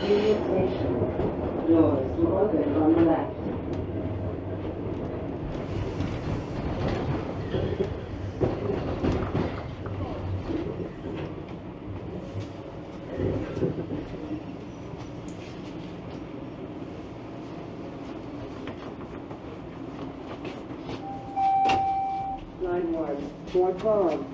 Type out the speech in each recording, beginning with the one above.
Union Station. Doors will open on the left. Line 1, Fort Vaughan.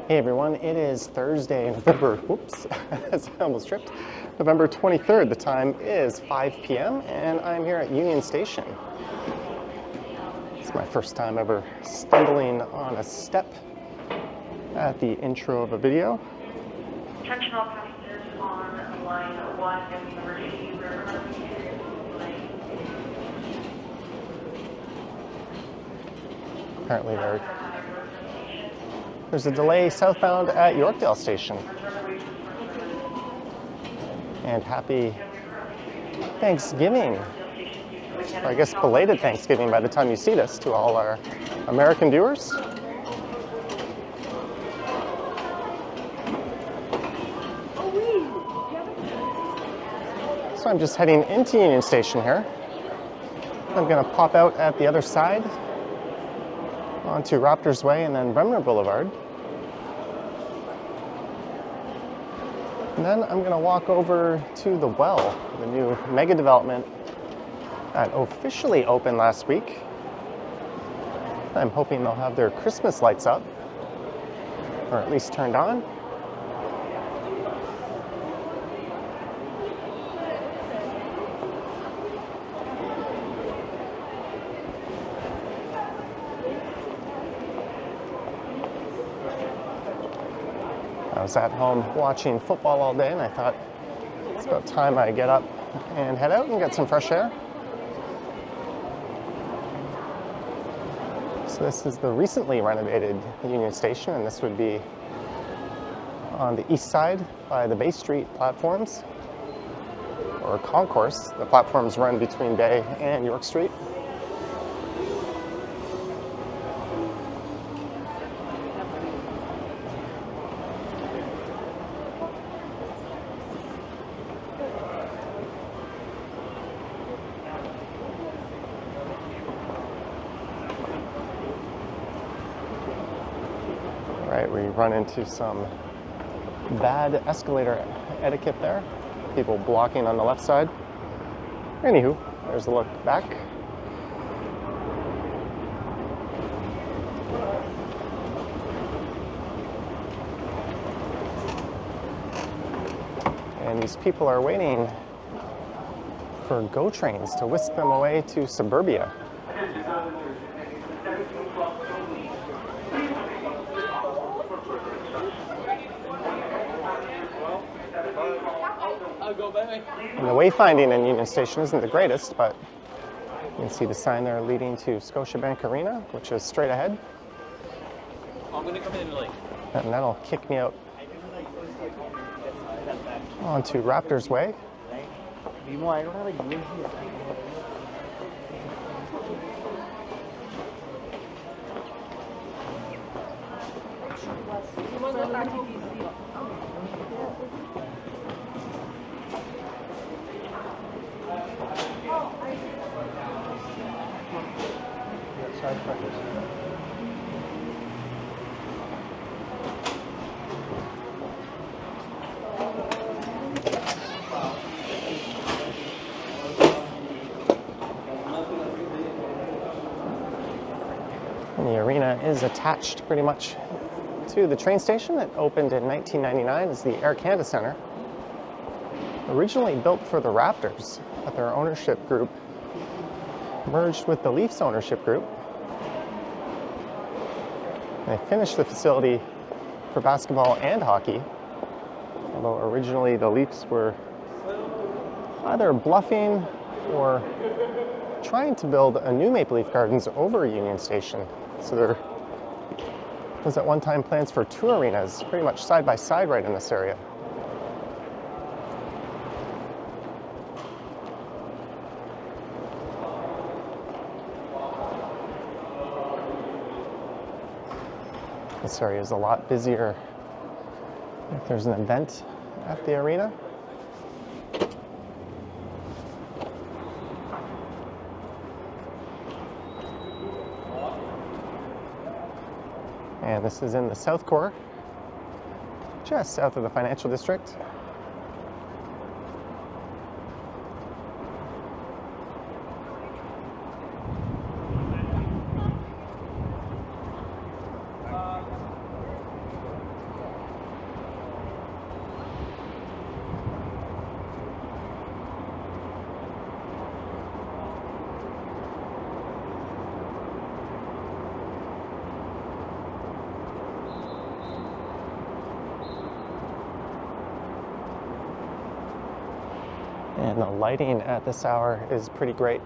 Hey everyone, it is Thursday, November 23rd. The time is 5 p.m. and I'm here at Union Station. It's my first time ever stumbling on a step at the intro of a video. Attention all passengers on line 1 and University River. Apparently there's a delay southbound at Yorkdale Station. And happy Thanksgiving. Or I guess belated Thanksgiving by the time you see this to all our American viewers. So I'm just heading into Union Station here. I'm gonna pop out at the other side onto Raptors Way and then Bremner Boulevard. And then I'm gonna walk over to the Well, the new mega development that officially opened last week. I'm hoping they'll have their Christmas lights up, or at least turned on. I was at home watching football all day and I thought it's about time I get up and head out and get some fresh air. So this is the recently renovated Union Station, and this would be on the east side by the Bay Street platforms, or concourse. The platforms run between Bay and York Street. Right, we run into some bad escalator etiquette there. People blocking on the left side. Anywho, there's a look back. And these people are waiting for GO trains to whisk them away to suburbia. And the wayfinding in Union Station isn't the greatest, but you can see the sign there leading to Scotiabank Arena, which is straight ahead. I'm gonna come in late. And that'll kick me out onto Raptors Way. I don't have a here. And the arena is attached pretty much to the train station. It opened in 1999 as the Air Canada Centre. Originally built for the Raptors, but their ownership group merged with the Leafs ownership group. They finished the facility for basketball and hockey, although originally the Leafs were either bluffing or trying to build a new Maple Leaf Gardens over Union Station. So there was at one time plans for two arenas, pretty much side by side right in this area. This area is a lot busier if there's an event at the arena. And this is in the South Core, just south of the financial district. And the lighting at this hour is pretty great.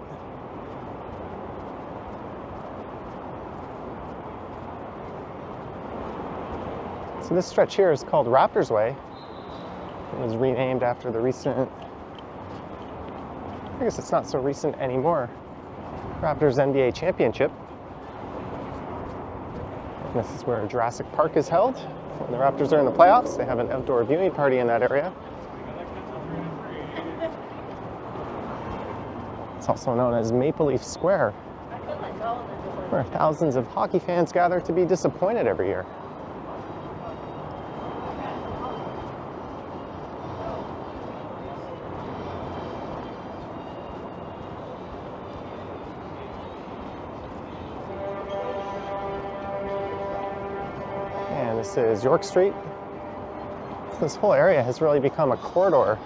So this stretch here is called Raptors Way. It was renamed after the recent, I guess it's not so recent anymore, Raptors NBA championship. And this is where Jurassic Park is held. When the Raptors are in the playoffs, they have an outdoor viewing party in that area. It's also known as Maple Leaf Square, where thousands of hockey fans gather to be disappointed every year. And this is York Street. This whole area has really become a corridor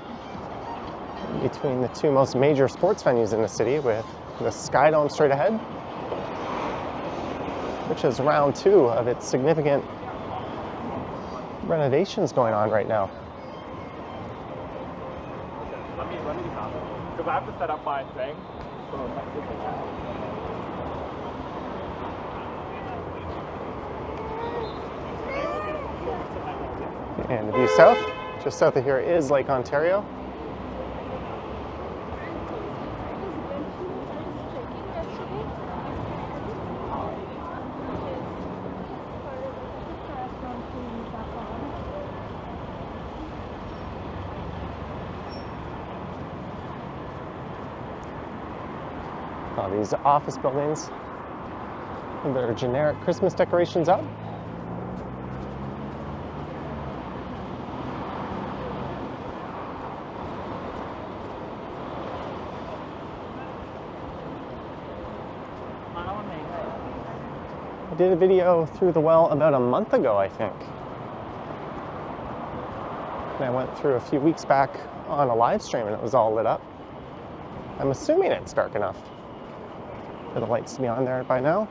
between the two most major sports venues in the city, with the Sky Dome straight ahead, which is round two of its significant renovations going on right now. Let me comment, because I have to set up my thing. And the view south, just south of here, is Lake Ontario. These office buildings with their generic Christmas decorations up. I did a video through the well about a month ago, I think. And I went through a few weeks back on a live stream and it was all lit up. I'm assuming it's dark enough for the lights to be on there by now.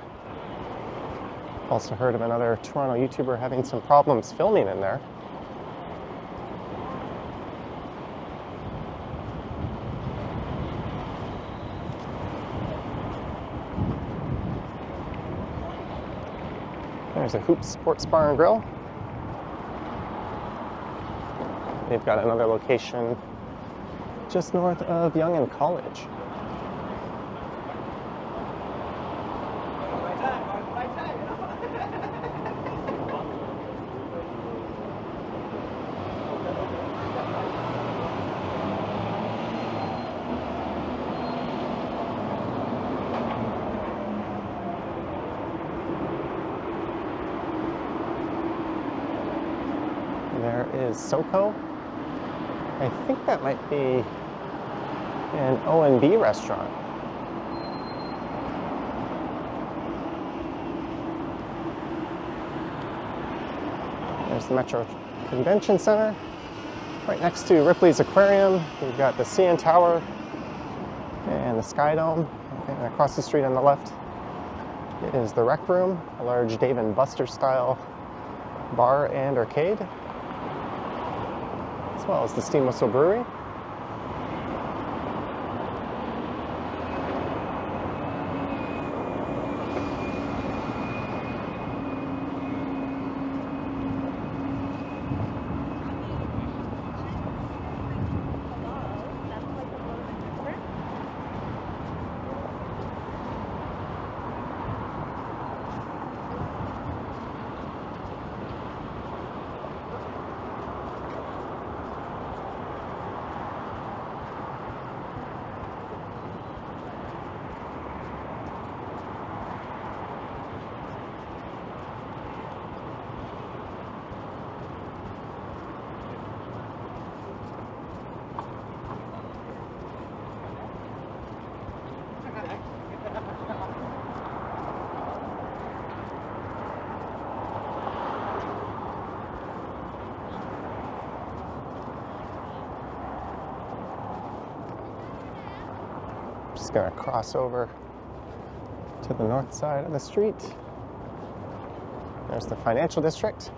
Also heard of another Toronto YouTuber having some problems filming in there. There's a Hoops Sports Bar and Grill. They've got another location just north of Yonge and College. There is SoCo. I think that might be an O&B restaurant. There's the Metro Convention Center. Right next to Ripley's Aquarium, we've got the CN Tower. And the Sky Dome. And across the street on the left is the Rec Room, a large Dave and Buster style bar and arcade, as well as the Steam Whistle Brewery. Just gonna cross over to the north side of the street. There's the financial district.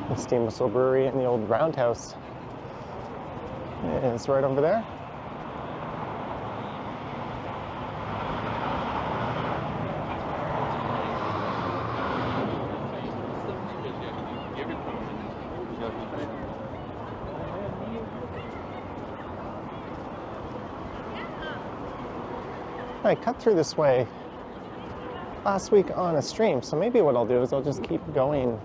The Steam Whistle Brewery and the old roundhouse is right over there. I cut through this way last week on a stream, so maybe what I'll do is I'll just keep going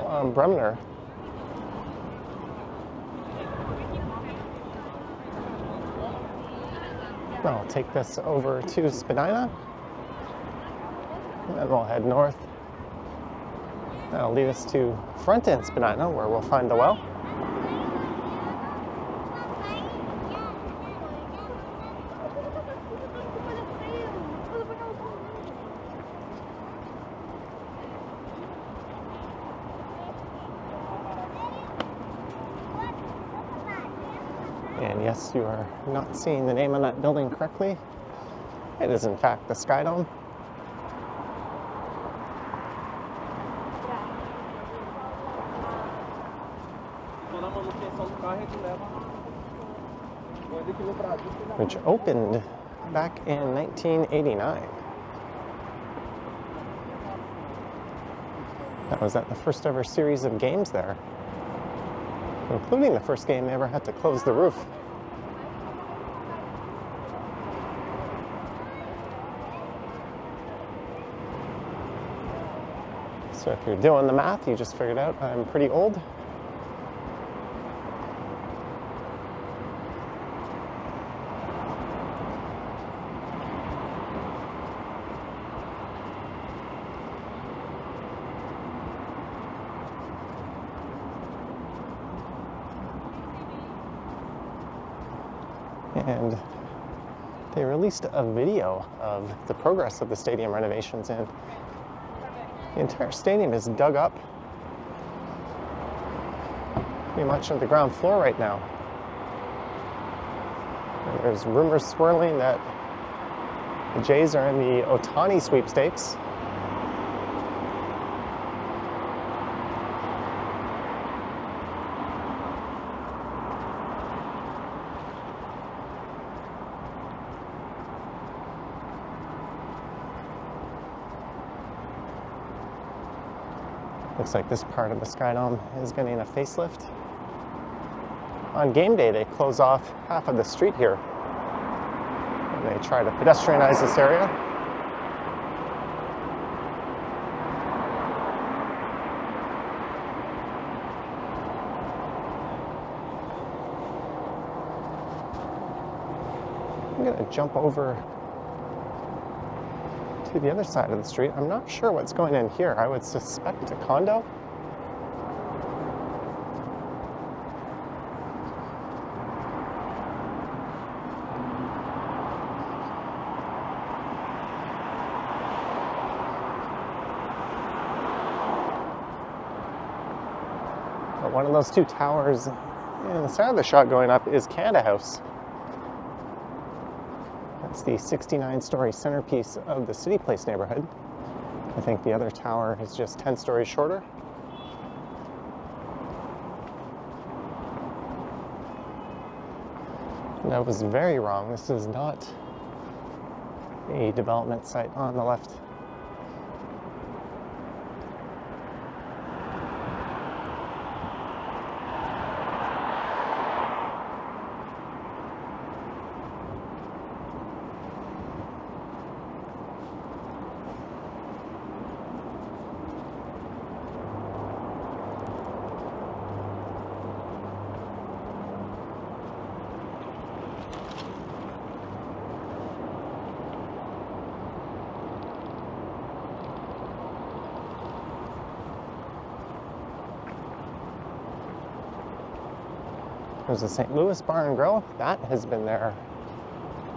on Bremner. I'll take this over to Spadina, and then we'll head north. That'll lead us to front end Spadina, where we'll find the well. And yes, you are not seeing the name on that building correctly. It is in fact the Sky Dome. Which opened back in 1989. That was at the first ever series of games there, including the first game they ever had to close the roof. So if you're doing the math, you just figured out I'm pretty old. And they released a video of the progress of the stadium renovations, and the entire stadium is dug up pretty much on the ground floor right now. And there's rumors swirling that the Jays are in the Ohtani sweepstakes. Looks like this part of the Skydome is getting a facelift. On game day, they close off half of the street here. And they try to pedestrianize this area. I'm going to jump over to the other side of the street. I'm not sure what's going in here. I would suspect a condo. But one of those two towers in the center of the shot going up is Canada House. It's the 69-story centerpiece of the City Place neighborhood. I think the other tower is just 10 stories shorter. And I was very wrong. This is not a development site on the left. There's a St. Louis Bar and Grill. That has been there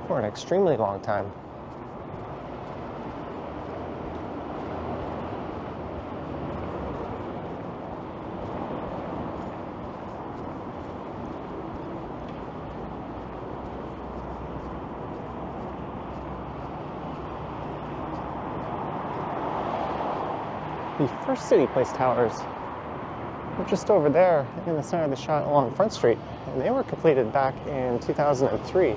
for an extremely long time. The first City Place towers were just over there in the center of the shot along Front Street, and they were completed back in 2003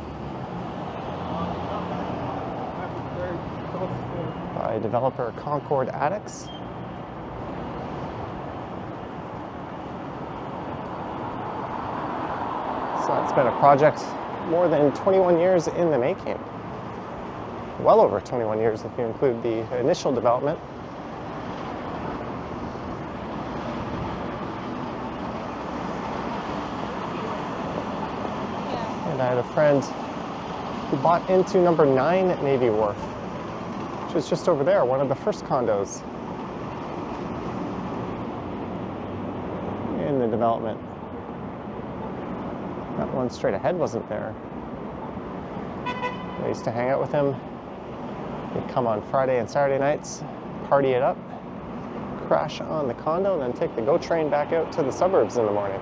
by developer Concord Addicts. So that's been a project more than 21 years in the making. Well over 21 years if you include the initial development. And I had a friend who bought into number 9 Navy Wharf, which is just over there, one of the first condos in the development. That one straight ahead wasn't there. I used to hang out with him. He'd come on Friday and Saturday nights, party it up, crash on the condo, and then take the GO train back out to the suburbs in the morning.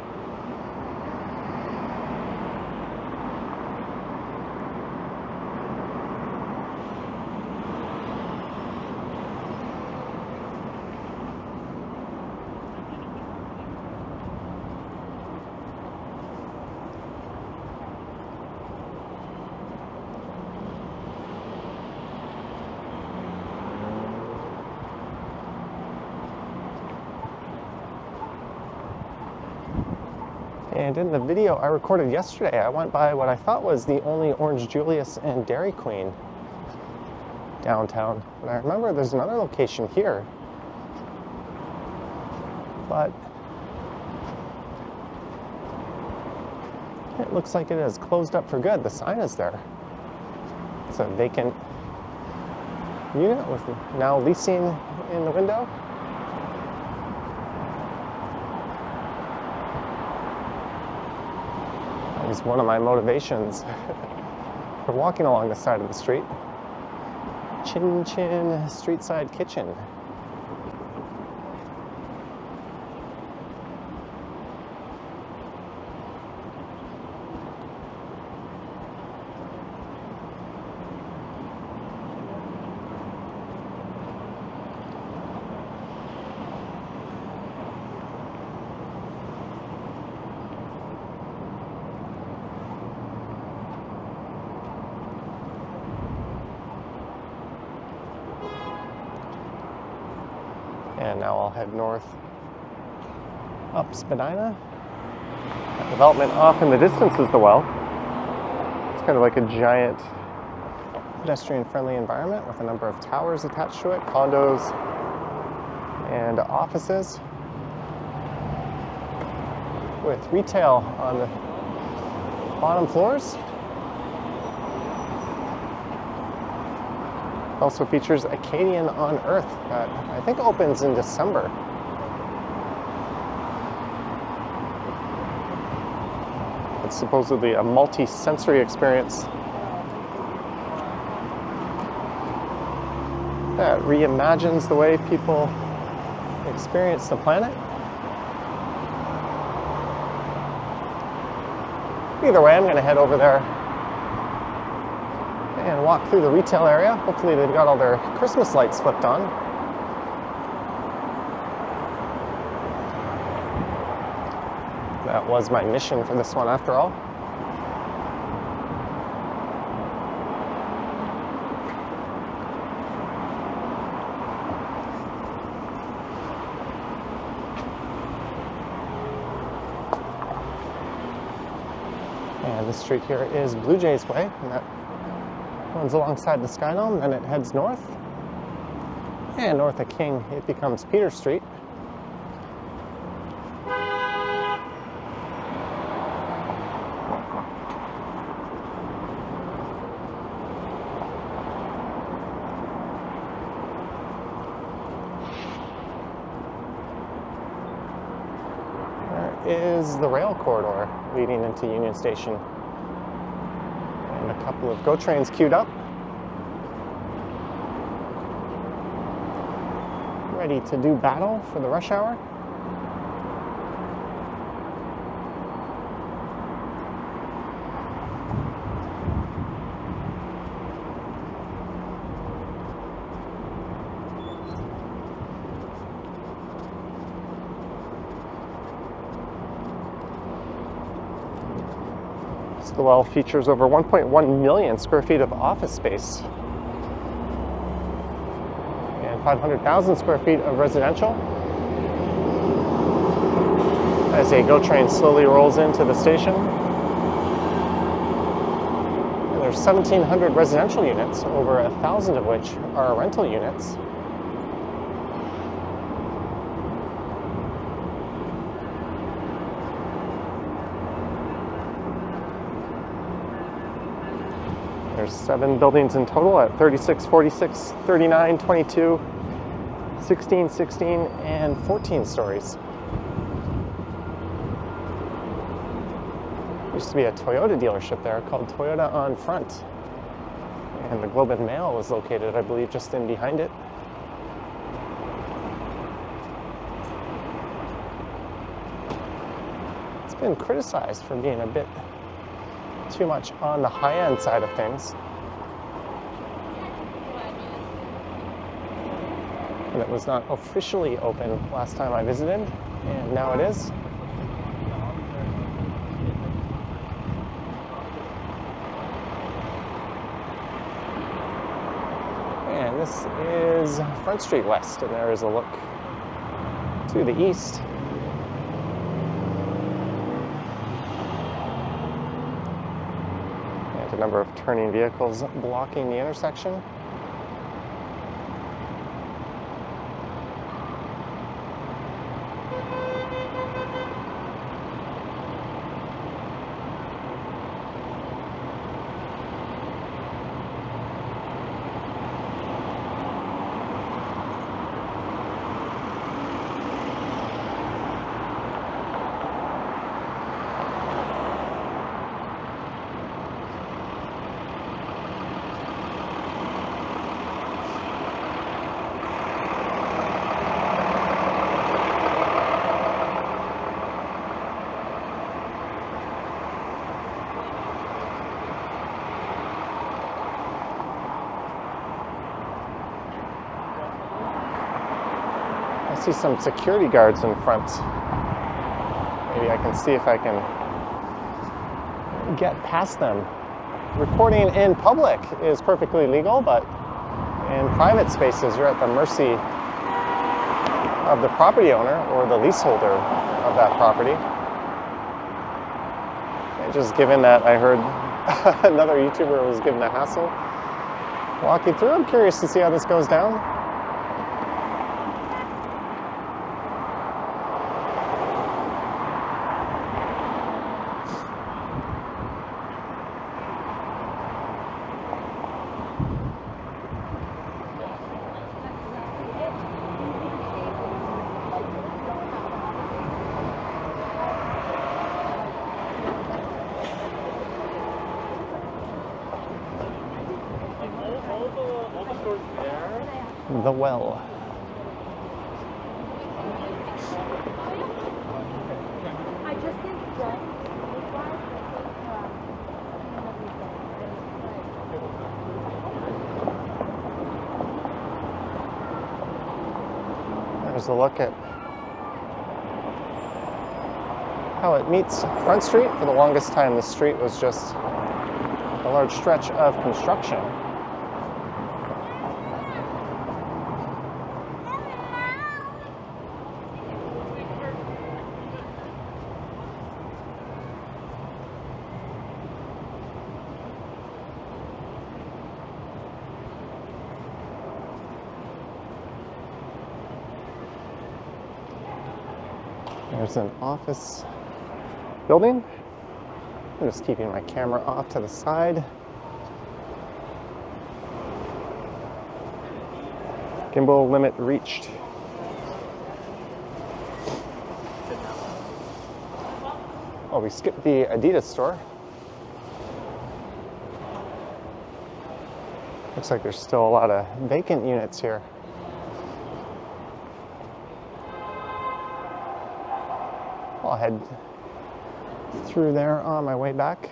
And in the video I recorded yesterday, I went by what I thought was the only Orange Julius and Dairy Queen downtown. But I remember there's another location here. But it looks like it is closed up for good. The sign is there. It's a vacant unit with now leasing in the window. That was one of my motivations for walking along the side of the street. Chin Chin Street Side Kitchen. And now I'll head north up Spadina. That development off in the distance is the well. It's kind of like a giant pedestrian-friendly environment with a number of towers attached to it, condos and offices, with retail on the bottom floors. Also features Acadian on Earth that I think opens in December. It's supposedly a multi-sensory experience that reimagines the way people experience the planet. Either way, I'm going to head over there and walk through the retail area. Hopefully they've got all their Christmas lights flipped on. That was my mission for this one after all. And this street here is Blue Jays Way, and that runs alongside the Skynome, then it heads north. And north of King, it becomes Peter Street. There is the rail corridor leading into Union Station. And a couple of GO trains queued up, ready to do battle for the rush hour. The well features over 1.1 million square feet of office space and 500,000 square feet of residential. As a GO train slowly rolls into the station. And there's 1,700 residential units, over 1,000 of which are rental units. There's 7 buildings in total at 36, 46, 39, 22, 16, 16, and 14 stories. There used to be a Toyota dealership there called Toyota on Front. And the Globe and Mail was located, I believe, just in behind it. It's been criticized for being a bit too much on the high-end side of things. And it was not officially open last time I visited, and now it is. And this is Front Street West, and there is a look to the east. A number of turning vehicles blocking the intersection. I see some security guards in front. Maybe I can see if I can get past them. Recording in public is perfectly legal, but in private spaces, you're at the mercy of the property owner or the leaseholder of that property. And just given that I heard another YouTuber was given a hassle walking through, I'm curious to see how this goes down. The well. I just think that There's a look at how it meets Front Street. For the longest time, the street was just a large stretch of construction. There's an office building. I'm just keeping my camera off to the side. Gimbal limit reached. Oh, we skipped the Adidas store. Looks like there's still a lot of vacant units here. I'll head through there on my way back.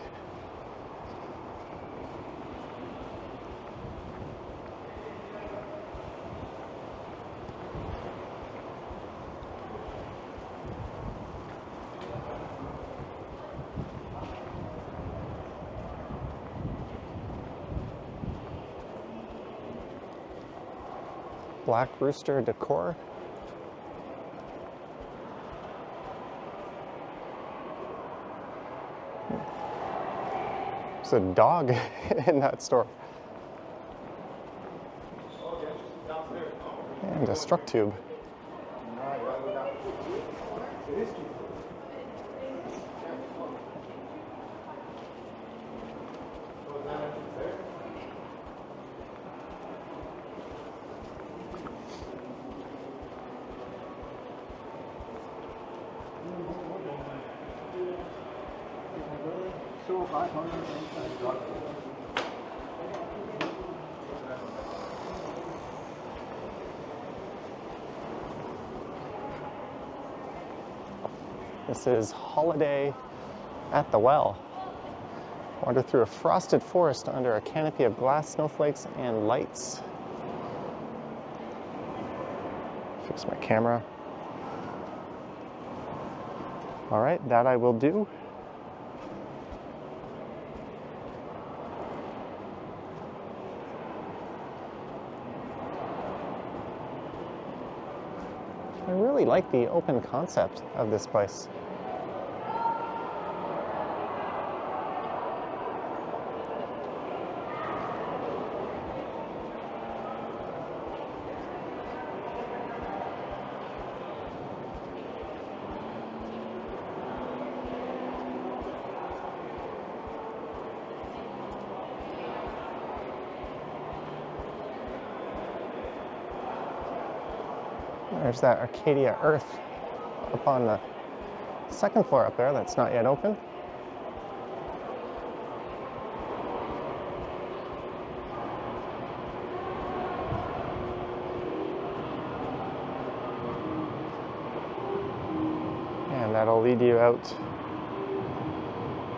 Black Rooster decor. There's a dog in that store. And a struck tube. This is Holiday at the Well. Wander through a frosted forest under a canopy of glass, snowflakes, and lights. Fix my camera. All right, that I will do. I really like the open concept of this place. There's that Arcadia Earth up on the second floor up there that's not yet open. And that'll lead you out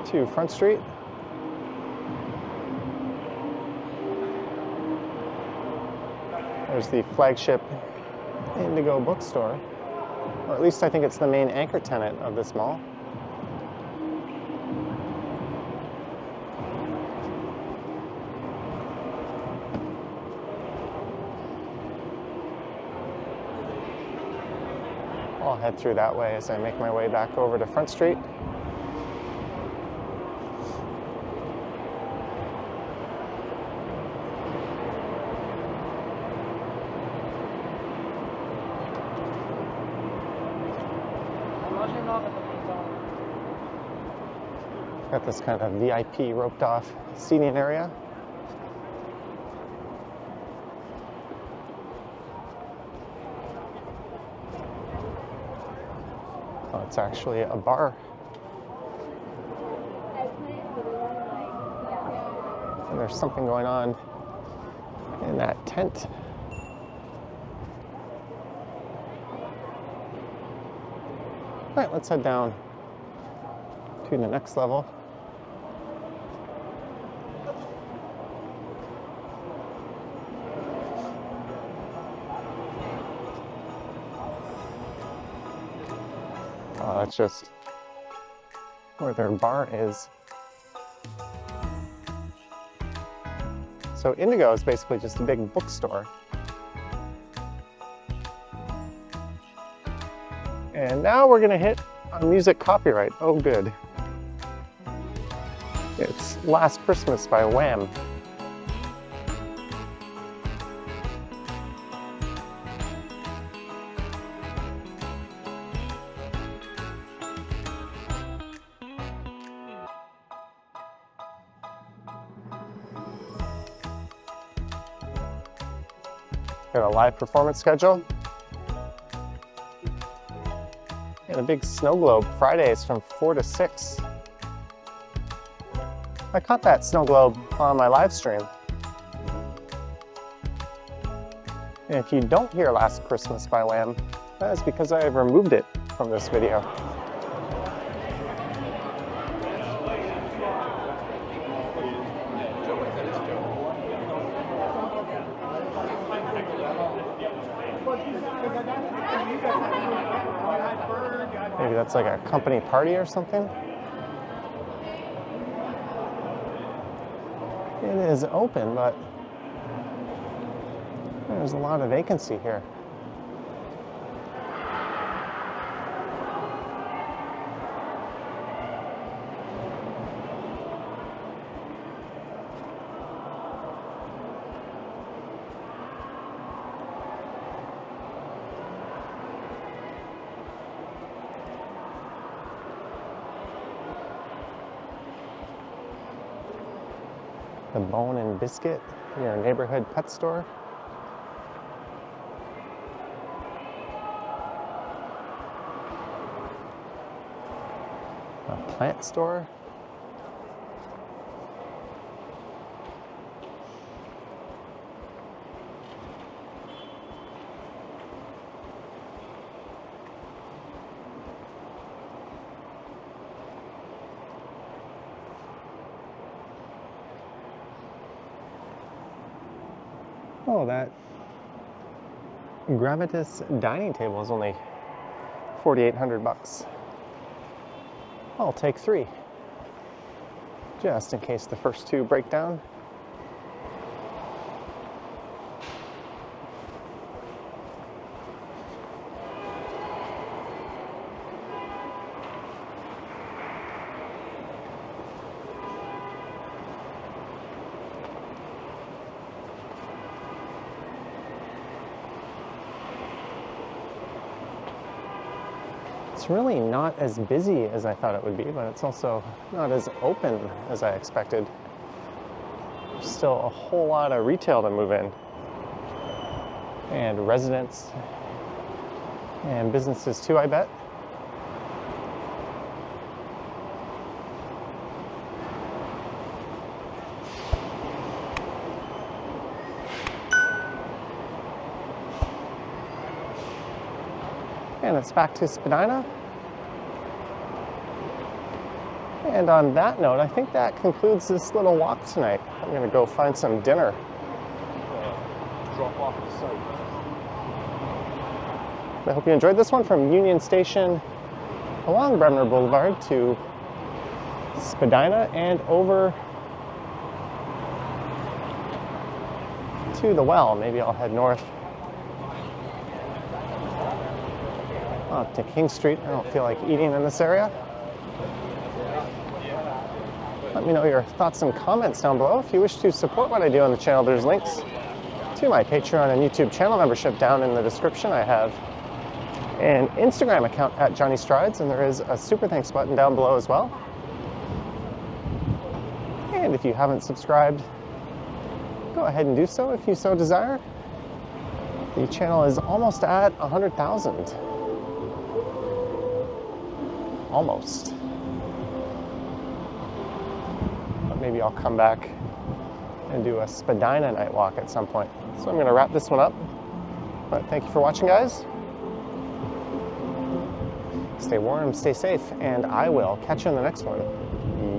to Front Street. There's the flagship Indigo bookstore, or at least I think it's the main anchor tenant of this mall. I'll head through that way as I make my way back over to Front Street. Got this kind of VIP roped off seating area. Oh, it's actually a bar. And there's something going on in that tent. All right, let's head down to the next level. Oh, that's just where their bar is. So Indigo is basically just a big bookstore. And now we're gonna hit on music copyright. Oh, good. It's Last Christmas by Wham. Got a live performance schedule. And a big snow globe Fridays from 4 to 6. I caught that snow globe on my live stream. And if you don't hear Last Christmas by Wham, that is because I have removed it from this video. Maybe that's like a company party or something. It is open, but there's a lot of vacancy here. The Bone and Biscuit, your neighborhood pet store. A plant store. Oh, that Gravitas dining table is only 4,800 bucks. I'll take 3, just in case the first 2 break down. It's really not as busy as I thought it would be, but it's also not as open as I expected. There's still a whole lot of retail to move in, and residents and businesses too, I bet. And it's back to Spadina. And on that note, I think that concludes this little walk tonight. I'm gonna go find some dinner. Drop off the site. I hope you enjoyed this one from Union Station along Bremner Boulevard to Spadina and over to the Well. Maybe I'll head north Up to King Street. I don't feel like eating in this area. Let me know your thoughts and comments down below. If you wish to support what I do on the channel, there's links to my Patreon and YouTube channel membership down in the description. I have an Instagram account at Johnny Strides, and there is a super thanks button down below as well. And if you haven't subscribed, go ahead and do so if you so desire. The channel is almost at 100,000. Almost. But maybe I'll come back and do a Spadina night walk at some point. So I'm going to wrap this one up. But thank you for watching, guys. Stay warm, stay safe, and I will catch you in the next one.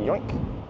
Yoink.